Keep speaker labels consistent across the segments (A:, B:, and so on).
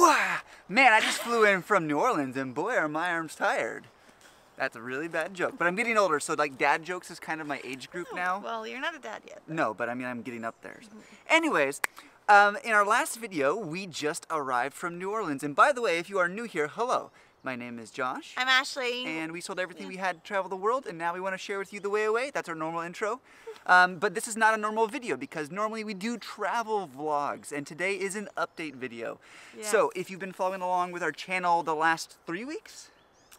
A: Wah! Man, I just flew in from New Orleans and boy are my arms tired. That's a really bad joke, but I'm getting older, so like dad jokes is kind of my age group now.
B: Well, you're not a dad yet.
A: No, but I mean I'm getting up there. So. Anyways, in our last video, we just arrived from New Orleans. And by the way, if you are new here, hello. My name is Josh.
B: I'm Ashley.
A: And we sold everything we had to travel the world, and now we want to share with you the way away. That's our normal intro. But this is not a normal video because normally we do travel vlogs, and today is an update video. Yes. So if you've been following along with our channel the last 3 weeks?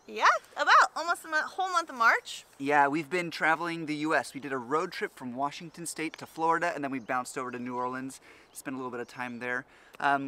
B: Yeah, about almost the whole month of March.
A: Yeah, we've been traveling the U.S. We did a road trip from Washington State to Florida, and then we bounced over to New Orleans. Spent a little bit of time there.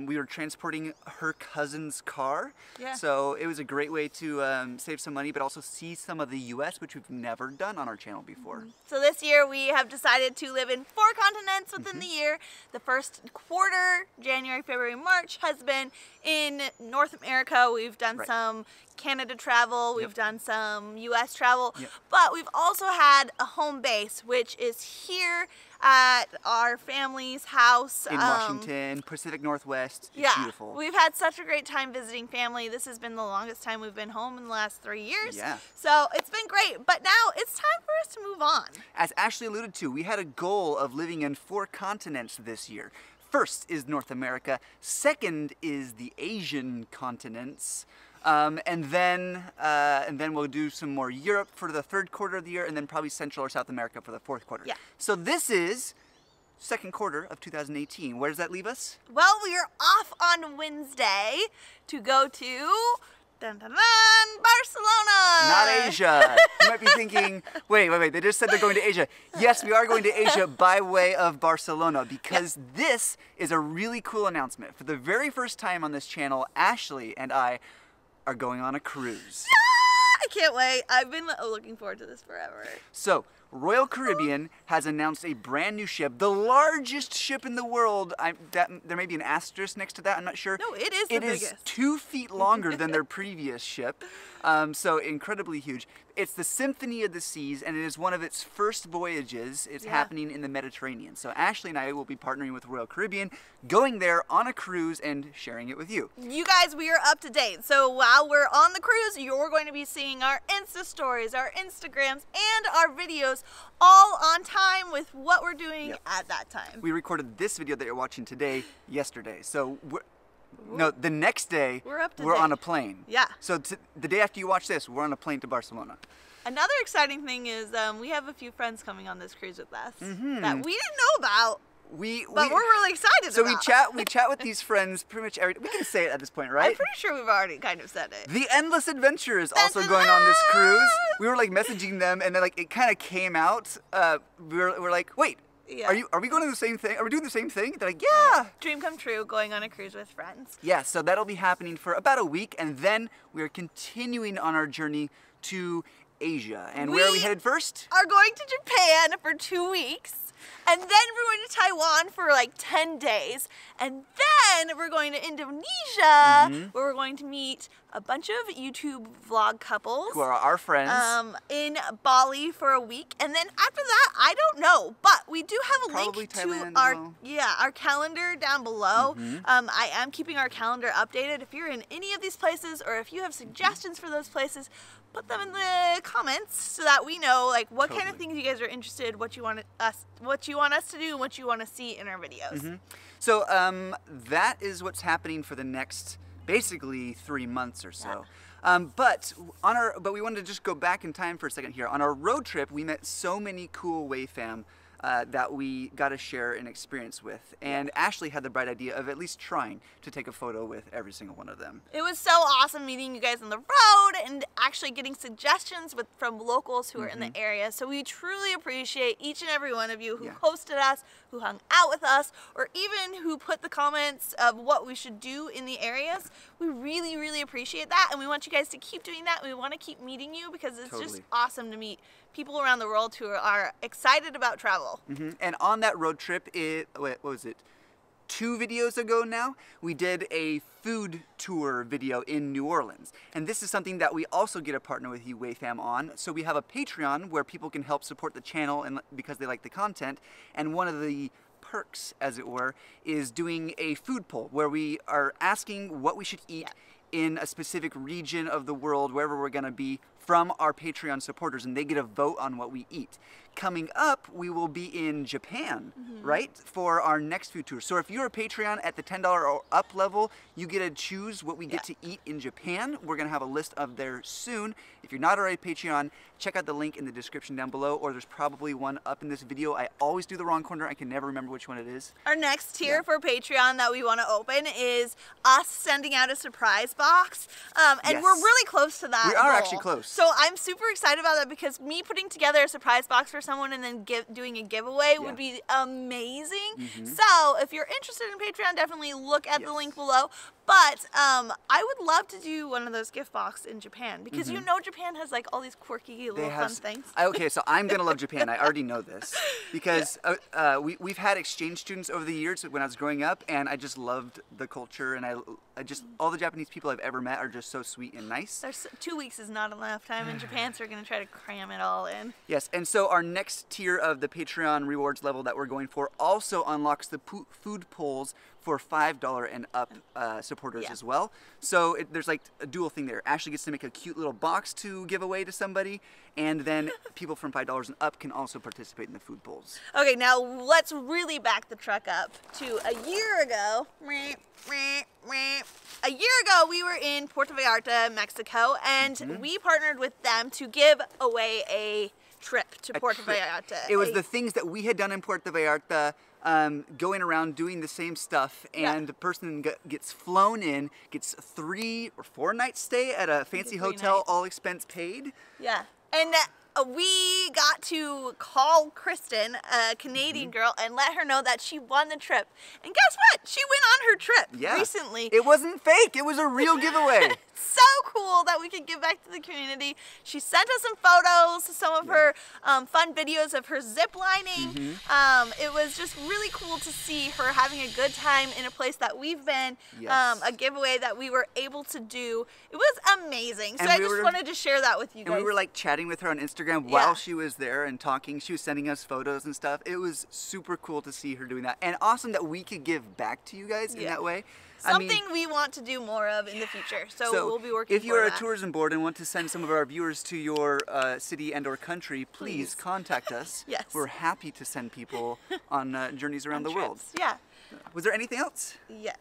A: We were transporting her cousin's car, so it was a great way to save some money, but also see some of the U.S., which we've never done on our channel before.
B: So this year we have decided to live in 4 continents within the year. The first quarter, January, February, March, has been in North America. We've done some Canada travel, we've done some U.S. travel, but we've also had a home base, which is here at our family's house.
A: In Washington, Pacific Northwest. It's beautiful.
B: We've had such a great time visiting family. This has been the longest time we've been home in the last 3 years.
A: Yeah.
B: So it's been great, but now it's time for us to move on.
A: As Ashley alluded to, we had a goal of living in 4 continents this year. First is North America, second is the Asian continents, and then we'll do some more Europe for the 3rd quarter of the year, and then probably Central or South America for the 4th quarter.
B: Yeah.
A: So this is 2nd quarter of 2018. Where does that leave us?
B: Well, we are off on Wednesday to go to Barcelona.
A: Not Asia. You might be thinking, wait, they just said they're going to Asia. Yes, we are going to Asia by way of Barcelona because this is a really cool announcement. For the very first time on this channel, Ashley and I are going on a cruise.
B: I can't wait. I've been looking forward to this forever.
A: So, Royal Caribbean has announced a brand new ship, the largest ship in the world. There may be an asterisk next to that, I'm not sure.
B: No, it is the biggest.
A: It is 2 feet longer than their previous ship, so incredibly huge. It's the Symphony of the Seas, and it is one of its first voyages. It's happening in the Mediterranean. So Ashley and I will be partnering with Royal Caribbean, going there on a cruise and sharing it with you.
B: You guys, we are up to date. So while we're on the cruise, you're going to be seeing our Insta stories, our Instagrams, and our videos all on time with what we're doing at that time.
A: We recorded this video that you're watching today yesterday. So no, the next day, we're on a plane.
B: Yeah.
A: So the day after you watch this, we're on a plane to Barcelona.
B: Another exciting thing is we have a few friends coming on this cruise with us that we didn't know about. But we're really excited
A: so
B: about.
A: we chat with these friends pretty much every day. We can say it at this point, right?
B: I'm pretty sure we've already kind of said it.
A: The Endless Adventure is also going on this cruise. We were like messaging them and then like it kind of came out. We're like, wait. Yeah. Are we going to the same thing? Are we doing the same thing? They're like, yeah.
B: Dream come true, going on a cruise with friends.
A: Yeah, so that'll be happening for about a week, and then we are continuing on our journey to Asia. And where are we headed first?
B: Are going to Japan for 2 weeks. And then we're going to Taiwan for like 10 days. And then we're going to Indonesia, where we're going to meet a bunch of YouTube vlog couples.
A: Who are our friends.
B: In Bali for a week. And then after that, I don't know. But we do have a link to our calendar down below. I am keeping our calendar updated. If you're in any of these places or if you have suggestions for those places, put them in the comments so that we know like what kind of things you guys are interested, what you want us to do, and what you want to see in our videos.
A: So that is what's happening for the next basically 3 months or so. But we wanted to just go back in time for a second here. On our road trip, we met so many cool wave fam that we got to share an experience with. And Ashley had the bright idea of at least trying to take a photo with every single one of them.
B: It was so awesome meeting you guys on the road and actually getting suggestions from locals who are in the area. So we truly appreciate each and every one of you who hosted us, who hung out with us, or even who put the comments of what we should do in the areas. We really, really appreciate that, and we want you guys to keep doing that. We want to keep meeting you because it's just awesome to meet people around the world who are excited about travel.
A: And on that road trip, what was it? 2 videos ago now, we did a food tour video in New Orleans. And this is something that we also get a partner with you, WaveFam, on. So we have a Patreon where people can help support the channel and because they like the content. And one of the perks, as it were, is doing a food poll where we are asking what we should eat in a specific region of the world, wherever we're going to be, from our Patreon supporters, and they get a vote on what we eat. Coming up, we will be in Japan, right, for our next food tour. So if you're a Patreon at the $10 or up level, you get to choose what we get to eat in Japan. We're going to have a list of there soon. If you're not already Patreon, check out the link in the description down below, or there's probably one up in this video. I always do the wrong corner. I can never remember which one it is.
B: Our next tier for Patreon that we want to open is us sending out a surprise box. And we're really close to that
A: We are
B: goal.
A: actually close.
B: So I'm super excited about that, because me putting together a surprise box for someone and then doing a giveaway would be amazing. So if you're interested in Patreon, definitely look at the link below. But I would love to do one of those gift boxes in Japan, because you know Japan has like all these quirky little fun things.
A: Okay, so I'm gonna love Japan. I already know this because we've had exchange students over the years when I was growing up, and I just loved the culture, and I just all the Japanese people I've ever met are just so sweet and nice.
B: 2 weeks is not enough time in Japan, so we're gonna try to cram it all in.
A: Yes, and so our next tier of the Patreon rewards level that we're going for also unlocks the food polls for $5 and up supporters as well. So there's like a dual thing there. Ashley gets to make a cute little box to give away to somebody, and then people from $5 and up can also participate in the food polls.
B: Okay, now let's really back the truck up to a year ago. A year ago, we were in Puerto Vallarta, Mexico, and we partnered with them to give away a trip to Puerto Vallarta.
A: It was the things that we had done in Puerto Vallarta, going around doing the same stuff, and the person gets flown in, gets 3 or 4 nights stay at a fancy hotel, all expense paid.
B: Yeah, and we got to call Kristen, a Canadian girl, and let her know that she won the trip. And guess what? She went on her trip recently.
A: It wasn't fake. It was a real giveaway.
B: So cool that we could give back to the community. She sent us some photos, some of her fun videos of her zip lining. It was just really cool to see her having a good time in a place that we've been, a giveaway that we were able to do. It was amazing. So I just wanted to share that with you guys.
A: And we were like chatting with her on Instagram while she was there and talking. She was sending us photos and stuff. It was super cool to see her doing that, and awesome that we could give back to you guys in that way.
B: Something we want to do more of in the future, so we'll be working
A: if you're
B: for
A: a tourism board and want to send some of our viewers to your city and or country, please contact us. We're happy to send people on journeys around the world. Was there anything else?
B: Yeah.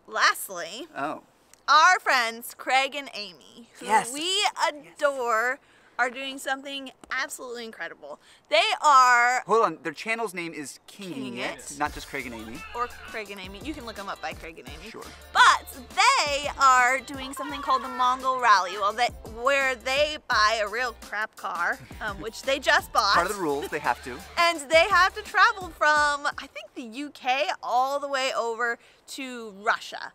B: Lastly, our friends Craig and Amy, who we adore, are doing something absolutely incredible. They are...
A: Hold on, their channel's name is Kinging It, not just Craig and Amy.
B: Or Craig and Amy. You can look them up by Craig and Amy.
A: Sure.
B: But they are doing something called the Mongol Rally, where they buy a real crap car, which they just bought.
A: Part of the rules, they have to.
B: And they have to travel from, I think, the UK all the way over to Russia.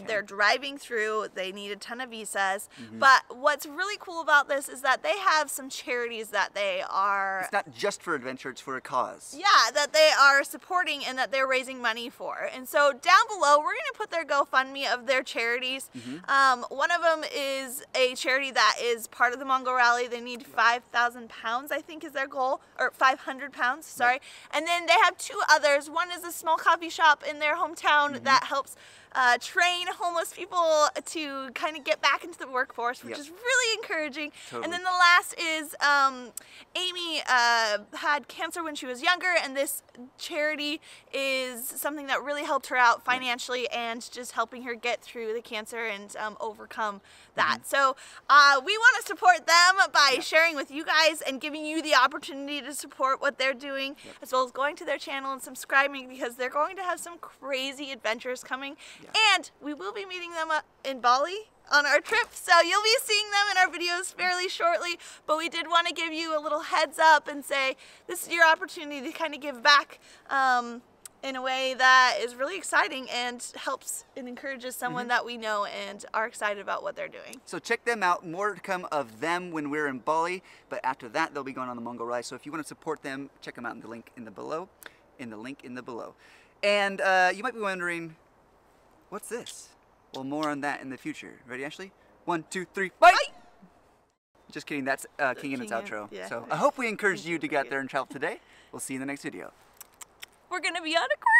B: They're driving through, they need a ton of visas, but what's really cool about this is that they have some charities that they are...
A: It's not just for adventure, it's for a cause.
B: Yeah, that they are supporting and that they're raising money for. And so down below, we're going to put their GoFundMe of their charities. One of them is a charity that is part of the Mongol Rally. They need 5,000 pounds, I think is their goal, or 500 pounds, sorry. And then they have 2 others. One is a small coffee shop in their hometown that helps train homeless people to kind of get back into the workforce, which is really encouraging. And then the last is Amy had cancer when she was younger, and this charity is something that really helped her out financially and just helping her get through the cancer and overcome that. So we want to support them by sharing with you guys and giving you the opportunity to support what they're doing, as well as going to their channel and subscribing, because they're going to have some crazy adventures coming. And we will be meeting them in Bali on our trip, so you'll be seeing them in our videos fairly shortly, but we did want to give you a little heads up and say this is your opportunity to kind of give back in a way that is really exciting and helps and encourages someone that we know and are excited about what they're doing.
A: So check them out. More to come of them when we're in Bali, but after that they'll be going on the Mongol Rally. So if you want to support them, check them out in the link in the below. And you might be wondering, what's this? Well, more on that in the future. Ready, Ashley? 1, 2, 3, bye! Just kidding, that's King and its outro. So I hope we encouraged you to get there and travel today. We'll see you in the next video.
B: we're going to be on a cruise.